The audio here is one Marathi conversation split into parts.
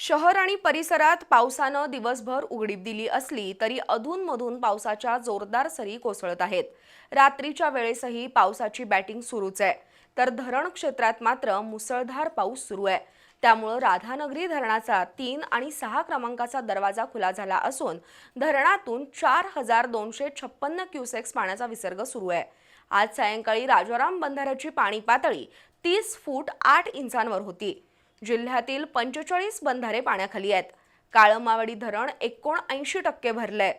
शहर आणि परिसरात पावसानं दिवसभर उघडीप दिली असली तरी अधूनमधून पावसाच्या जोरदार सरी कोसळत आहेत. रात्रीच्या वेळेसही पावसाची बॅटिंग सुरूच आहे, तर धरण क्षेत्रात मात्र मुसळधार पाऊस सुरू आहे. त्यामुळे राधानगरी धरणाचा 3 आणि 6 क्रमांकाचा दरवाजा खुला झाला असून धरणातून 4256 क्युसेक्स पाण्याचा विसर्ग सुरू आहे. आज सायंकाळी राजाराम बंधाऱ्याची पाणी पातळी 30 फूट 8 इंचांवर होती. जिल्ह्यातील 45 बंधारे पाण्याखाली आहेत. काळमावडी धरण 79% भरलंय.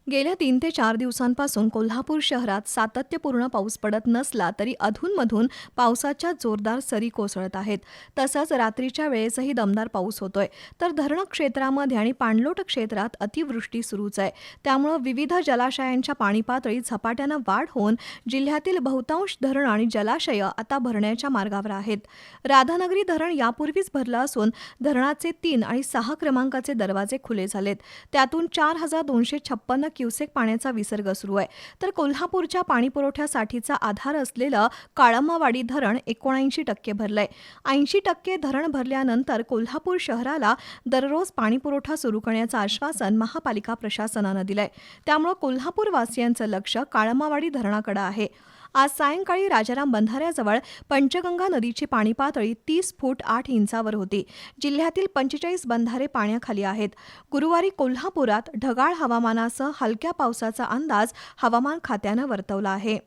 गेल्या 3 ते 4 दिवसांपासून कोल्हापूर शहरात सातत्यपूर्ण पाऊस पडत नसला तरी अधूनमधून पावसाच्या जोरदार सरी कोसळत आहेत. तसंच रात्रीच्या वेळेसही दमदार पाऊस होतोय. तर धरण क्षेत्रामध्ये आणि पाणलोट क्षेत्रात अतिवृष्टी सुरूच आहे. त्यामुळे विविध जलाशयांच्या पाणी पातळीत झपाट्यानं वाढ होऊन जिल्ह्यातील बहुतांश धरण आणि जलाशय आता भरण्याच्या मार्गावर आहेत. राधानगरी धरण यापूर्वीच भरलं असून धरणाचे 3 आणि 6 क्रमांकाचे दरवाजे खुले झालेत. त्यातून 4256 क्युसेक पाण्याचा विसर्ग सुरू आहे. तर कोल्हापूरच्या पाणीपुरवठ्यासाठीचा आधार असलेलं काळमावाडी धरण 79% भरलंय. 80% धरण भरल्यानंतर कोल्हापूर शहराला दररोज पाणीपुरवठा सुरू करण्याचं आश्वासन महापालिका प्रशासनानं दिलंय. त्यामुळे कोल्हापूर वासियांचं लक्ष काळमावाडी धरणाकडे आहे. आज सायंकाळी राजाराम बंधाऱ्याजवळ पंचगंगा नदीची पाणी पातळी 30 फूट 8 इंचावर होती. जिल्ह्यातील 45 बंधारे पाण्याखाली आहेत. गुरुवारी कोल्हापुरात ढगाळ हवामानासह हलक्या पावसाचा अंदाज हवामान खात्यानं वर्तवला आहे.